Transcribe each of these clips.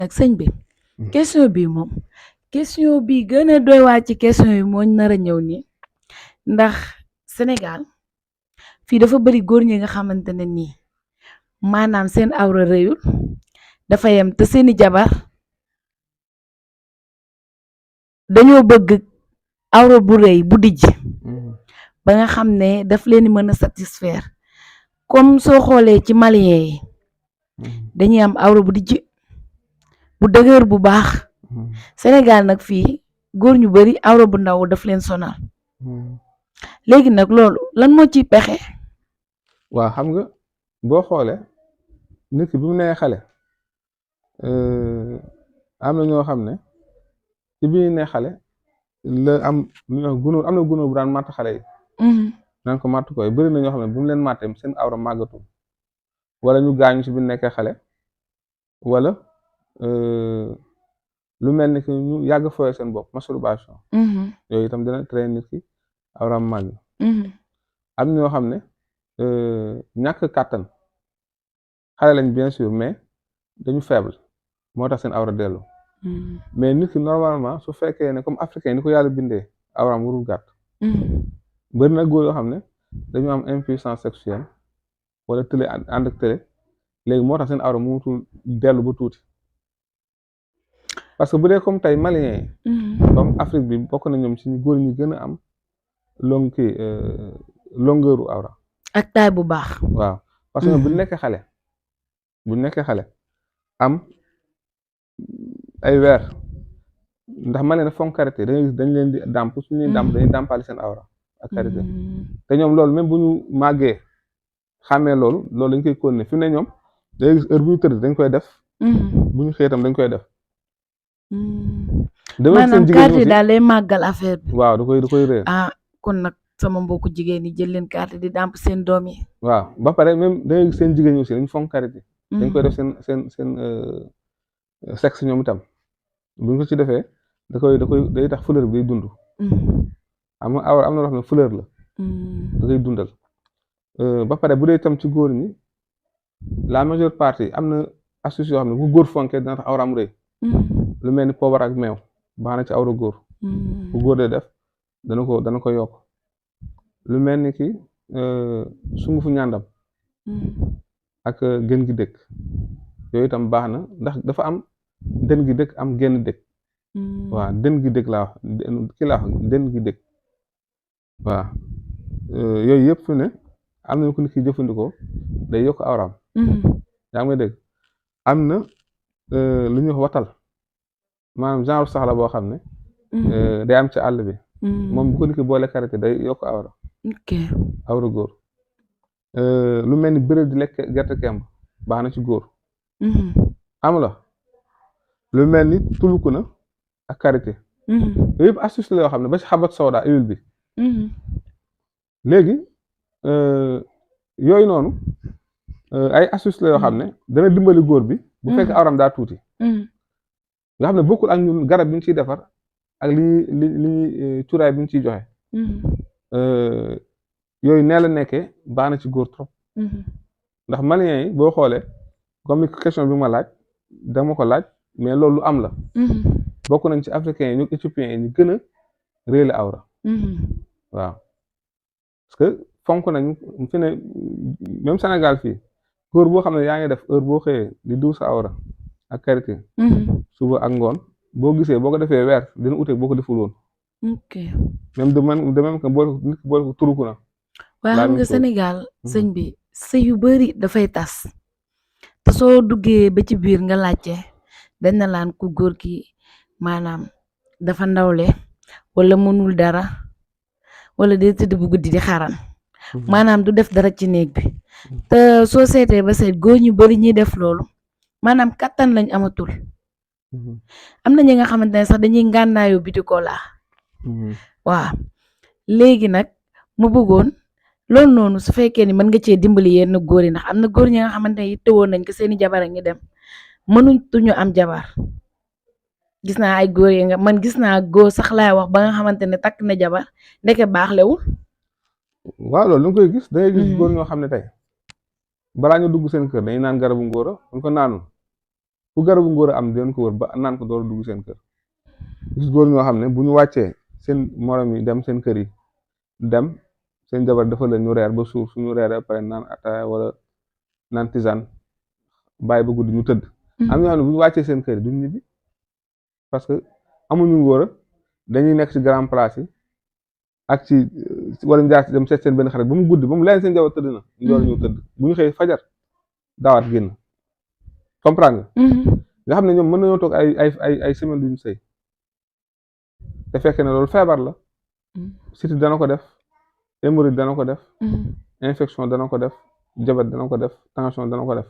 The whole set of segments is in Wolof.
nag sëñ bi question bi moom question bi gën a doy waar ci question yi moo nar a ñëw nii ndax Sénégal fii dafa bari góor ñi nga xamante ne nii maanaam seen awra rëyul dafa yem te seeni jabar dañoo bëgg awra bu rëy bu dijj ba nga xam ne daf leen mën a satisfaire comme soo xoolee ci malien yi dañuy am awra bu dijj bu dëgër bu baax Sénégal nag fii góor ñu bari awra bu ndaw daf leen sonal léegi nag loolu lan moo ciy pexe. waaw xam nga boo xoolee nit ki bi mu nee xale am na ñoo xam ne ci bi ñu nee xale la am lu ñuy wax gunóor am na gunóor bu daan màtt xale yi naan ko màtt koy bëri na ñoo xam ne bu mu leen màttee seen awra màggatul wala ñu gaañu ci bi nekkee xale wala lu mel ni que ñu yàgg fooyee seen bopp masturbation yooyu itam dina traîner nit ki awraam màgg am ñoo xam ne ñàkk kàttan xale lañ bien sûr mais dañu faible moo tax seen awra dellu mais nit ki normalement su fekkee ne comme africain ni ko yàlla bindee awraam warul gàtt bëri na góor yoo xam ne dañu am impuissance sexuelle wala tële ànd ak tële léegi moo tax seen awra mënatul dellu ba tuuti parce que bu dee comme tey malien yi comme Afrique bi bokk na ñoom ci góor ñi gën a am longueuru awra ak taay bu baax waaw parce que bu nekkee xale am ay weer ndax malien na fonk karité dañuy gis dañ leen di dàmp suñu leen dàmp dañuy dàmpali seen awra ak karité te ñoom loolu même bu ñu màggee xàmmee loolu dañ koy continuer fi ne ñoom dañuy gis heure bu ñu tëdd dañ koy def bu ñu xëy tam dañ koy def maanaam carte daal lay màggal affaire bi waaw da koy réer kon nag sama mbokku jigéen ñi jël leen carte di dàmp seen doom yi waaw ba pare même da ngay gis seen jigéen ñi aussi dañu fonk karité dañ koy def seen sexe ñoom itam buñ ko ci defee day tax fleur bi day dund am na awra am na loo xam ne fleur la da koy dundal ba pare bu dee itam ci góor ñi la majeure partie am na astuce yoo xam ne bu góor fonkee dina tax awraam rëy lu mel ni poobar ak meew baax na ci awra góor bu góor dee def dana ko yokk lu mel ni ki sungufu ñàndam ak gën gi dëkk yooyu itam baax na ndax dafa am den gi dëkk am genn dëkk waaw den gi dëkk laa wax den gi dëkk waaw yooyu yëpp fi ne am na ko nit ki jëfandikoo day yokk awraam yaa ngi dégg am na lu ñuy wax watal maanaam genre sax la boo xam ne day am ci àll bi moom bu ko nit ki boole karité day yokk awra góor lu mel ni bëre di lekk gerte kemb baax na ci góor am la lu mel ni tuluku na ak karité yooyu yëpp astuce la yoo xam ne ba ci xabat sawda huile bi léegi yooyu noonu ay astuce la yoo xam ne dana dimbali góor bi bu fekkee awram daa tuuti nga xam ne bokkul ak ñun garab bi ñu ciy defar ak li cuuraay bi ñu ciy joxe yooyu nee la nekkee baax na ci góor trop ndax malien yi boo xoolee comme question bi ma laaj dama ko laaj mais loolu lu am la bokk nañ ci africains yi ñu éthiopiens yi ñu gën a réele awra waaw parce que fonk nañu fi ne même Sénégal fii góor boo xam ne yaa ngi def heure boo xëyee di diw sa awra ak karité suba ak ngoon boo gisee boo ko defee weer dina ute boo ko deful woon même de même que boole ko turuku na waaye xam nga Sénégal sëñ bi sëy yu bari dafay tas te soo duggee ba ci biir nga laajte dañ na laan ku góor ki maanaam dafa ndawle wala mënul dara wala day tëdd bu guddi di xaran maanaam du def dara ci néeg bi te soo seetee ba seet góor ñu bari ñuy def loolu maanaam kattan lañ amatul am na ñi nga xamante ne sax dañuy ngànnaayoo bitikola waaw léegi nag mu bëggoon loolu noonu su fekkee ni mën nga cee dimbali yenn góor yi ndax am na góor ñi nga xamante ne yittewoo nañ ko seeni jabar ak ñu dem mënuñu am jabar gis naa ay góor yi man gis naa góor sax laay wax ba nga xamante ne takk na jabar ndeke baax lewul waaw loolu lu koy gis dangay gis góor ñoo xam ne tey balaa ñu dugg seen kër dañuy naan garabu ngóora buñ ko naanul fu garabu ngóor a am dinañ ko wër ba naan ko door a dugg seen kër gis góor ñoo xam ne bu ñu wàccee seen morom yi dem seen kër yi dem seen jabar dafa leen ñu reer ba suur suñu reeree ba pare naan ataaya wala naan tisane bàyyi ba guddi ñu tëdd am ñoo xam ne bu ñu wàccee seen kër yi duñ ñibbi parce que amuñu ngóor a dañuy nekk ci grand place yi ak ci wala ñu jaar ci dem seet seen benn xarit ba mu guddi ba mu leen seen jabar tëdd na ñu door ñu tëdd bu ñu xëy fajar daawaat génn comprendre nga xam ne ñoom mën nañoo toog ay semaine duñu sëy te fekk ne loolu feebar la siti dana ko def hémorroïde dana ko def infection dana ko def diabète dana ko def tension dana ko def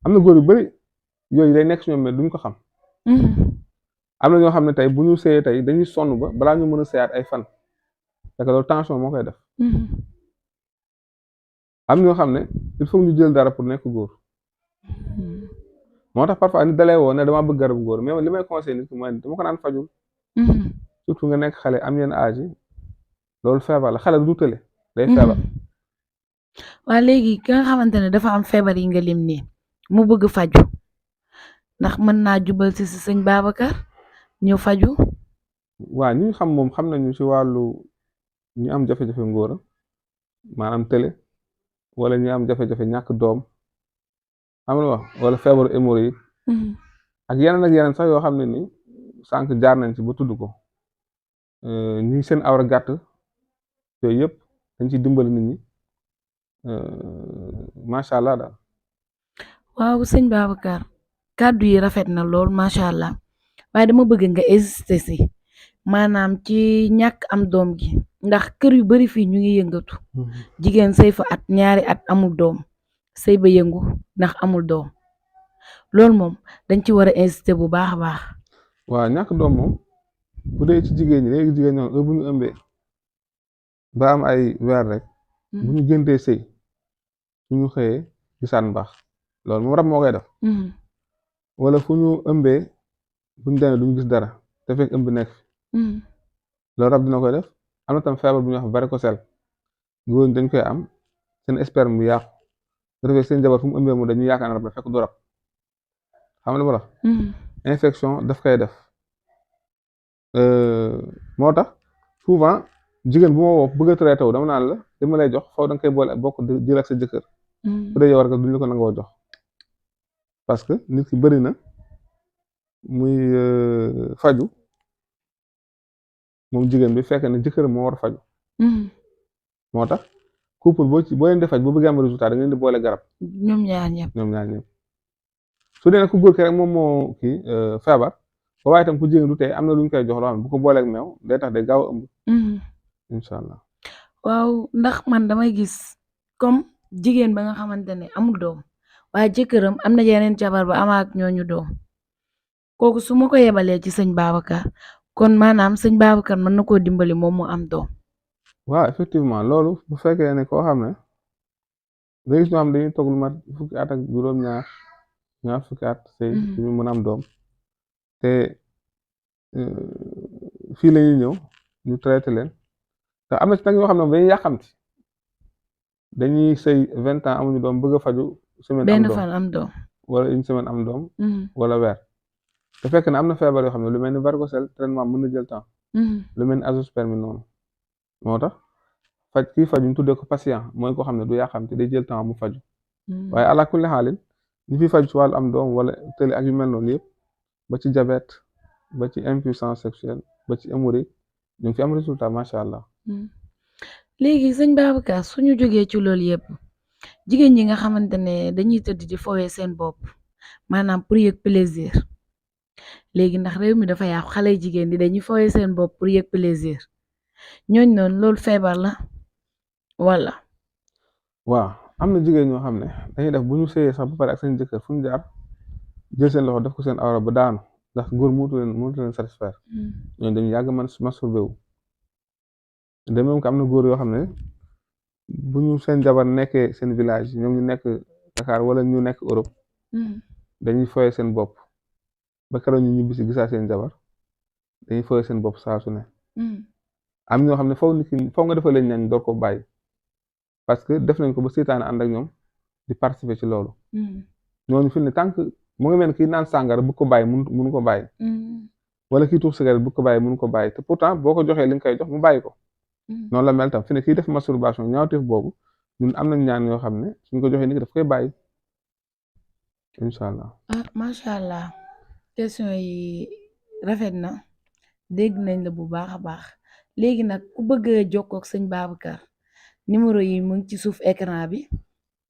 am na góor yu bari yooyu day nekk si ñoom mais duñ ko xam am na ñoo xam ne tey bu ñu sëyee tey dañuy sonn ba balaa ñu mën a sëyaat ay fan parce que loolu tension moo koy def am ñoo xam ne il faut ñu jël dara pour nekk góor moo tax parfois nit dalee woo ne dama bëgg garabu góor mais li may conseillé nit ki mooy dama ko naan fajul surtout nga nekk xale am yenn âge yi loolu feebar la xale du tële day feebar waa léegi ki nga xamante ne dafa am feebar yi nga lim nii mu bëgg faju ndax mën naa jubal si sëñ Babacar ñu faju waa ñi xam moom xam nañu ci wàllu ñu am jafe-jafe ngóora maanaam tële wala ñu am jafe-jafe ñàkk doom xam nga wax wala feebaru hémorroïde ak yeneen sax yoo xam ne ni sànq jaar nañ ci ba tudd ko ñi seen awra gàtt yooyu yëpp dañ ciy dimbali nit ñi macha allah daal. waaw sëñ Babacar kàddu yi rafet na lool macha allah waaye dama bëgg nga insister si maanaam ci ñàkk am doom gi ndax kër yu bari fii ñu ngi yëngatu jigéen sëy fa at ñaari at amul doom sëy ba yëngu ndax amul doom loolu moom dañ ci war a insister bu baax a baax. waaw ñàkk doom moom bu dee ci jigéen ñi léegi jigéen ñoom bu ñu ëmbee ba am ay weer rek bu ñu gëntee sëy suñu xëyee gisaan mbaax loolu moom rab moo koy def wala fu ñu ëmbee bu ñu demee duñu gis dara te fekk ëmb nekk fi loolu rab dina koy def am na tam feebar bu ñuy wax varicocèle góor ñi dañ koy am seen sperme bu yàqu su defee seen jabar fu mu ëmbee mu dañuy yaakaar ne rab la fekk du rab xam nga la infection daf koy def moo tax souvent jigéen bu ma woo bëgg a traité wu dama naan la li ma lay jox foofu da nga koy boole bokk di ak sa jëkkër bu dee yow war nga duñ la ko nangoo jox parce que nit ki bëri na muy faju moom jigéen bi fekk ne jëkkër moo war a faju moo tax couple boo leen di faj boo bëggee am résultat da ngeen di boole garab ñoom ñaar ñëpp su dee nag ku góor ki rek moom moo kii feebar ba waaye tam ku jigéen du tey am na lu ñu koy jox loo xam ne bu ko booleeg meew day tax day gaaw a ëmb incha allah waaw ndax man damay gis comme jigéen ba nga xamante ne amul doom waaye jëkkëram am na yeneen jabar ba amaak ñooñu doom kooku su ma ko yebalee ci sëñ Babacar kon maanaam sëñ Babacar mën na koo dimbali moom mu am doom. waaw effectivement loolu bu fekkee ne koo xam ne léegi ñoo xam dañuy toog lu mat fukki at ak juróom-ñaar ñaar fukki at sëy ñu mën a am doom te fii la ñuy ñëw ñu traité leen te am na ci nag ñoo xam ne dañuy yàqamti dañuy sëy 20 ans amuñu doom bëgg a faju semaine am doom benn fan am doom wala une semaine am doom wala weer te fekk ne am na feebar yoo xam ne lu mel ni varicocèle traitement mën na jël temps lu mel ni azoospermine noonu moo tax kii faju ñu tuddee ko patient mooy koo xam ne du yàqamti day jël temps mu faju waaye ala kulli xaalin ñu fi faju ci wàllu am doom wala tële ak yu mel noonu yëpp ba ci diabète ba ci impuissance sexuelle ba ci hémorroïde ñu ngi fi am résultat macha allah. léegi sëñ Babacar suñu jógee ci loolu yëpp jigéen ñi nga xamante ne dañuy tëdd di fowee seen bopp maanaam pour yëg plaisir léegi ndax réew mi dafa yàqu xale jigéen di dañuy fowee seen bopp pour yëg plaisir ñooñ noonu loolu feebar la wala. waaw am na jigéen ñoo xam ne dañuy def bu ñu sëyee sax ba pare ak seen jëkkër fu ñu jaar jël seen loxo def ko seen awra ba daanu ndax góor mënatu leen satisfaire ñooñu dañu yàgg masturbé wu de même que am na góor yoo xam ne bu ñu seen jabar nekkee seen village ñoom ñu nekk Dakar wala ñu nekk Europe dañuy foyee seen bopp ba keroog ñu ñibbisi gisaa seen jabar dañuy foyee seen bopp saa su ne am ñoo xam ne faw nga defal leen ñañ door ko bàyyi parce que def nañ ko ba seytaane ànd ak ñoom di participer ci loolu ñooñu fi ne tant que mu ngi mel ni kii naan sàngara bu ko bàyyi mënu ko bàyyi wala kii tuux cigarette bu ko bàyyi mënu ko bàyyi te pourtant boo ko joxee li nga koy jox mu bàyyi ko noonu la mel tam fi ne kii def masturbation ñaawteef boobu ñun am nañ ñaan yoo xam ne suñ ko joxee nit ki daf koy bàyyi incha allah. ah macha allah question yi rafet na dégg nañ la bu baax a baax léegi nag ku bëgg a jokkoo ak sëñ Babacar numéro yi mu ngi ci suuf écran bi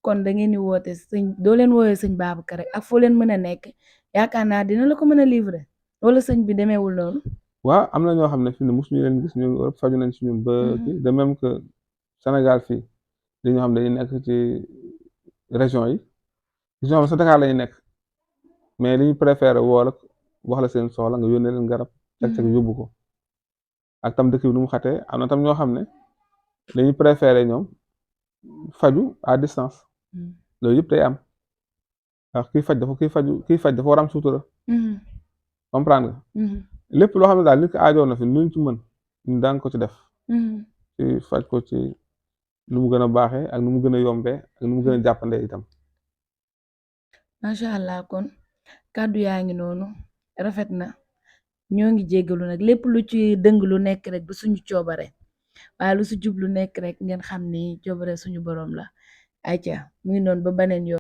kon da ngeen di woote sëñ doo leen woowee sëñ Babacar rek ak foo leen mën a nekk yaakaar naa dina la ko mën a livrer wala sëñ bi demeewul noonu. waaw am na ñoo xam ne fi ne mosuñu leen gis ñu Europe faju nañ ci ñun ba kii de même que Sénégal fii dañoo xam ne dañuy nekk ci région yi région bi sa Dakar lañuy nekk mais li ñu préféré woo la wax la seen soxla nga yónnee leen garab cag-cag yóbbu ko ak tam dëkk bi nu mu xatee am na tam ñoo xam ne dañuy préféré ñoom faju à distance loolu yëpp day am ndax kiy faj dafa war am sutura comprendre nga lépp loo xam ne daal nit ko aajoo na fi luñ ci mën ñu daan ko ci def ci faj ko ci nu mu gën a baaxee ak nu mu gën a yombee ak nu mu gën a jàppandee itam macha allah kon kàddu yaa ngi noonu rafet na ñoo ngi jéggalu nag lépp lu ci dëng lu nekk rek bu suñu coobare waaye lu si jub lu nekk rek ngeen xam ni coobare suñu borom la ayca mu ngi noonu ba beneen yoon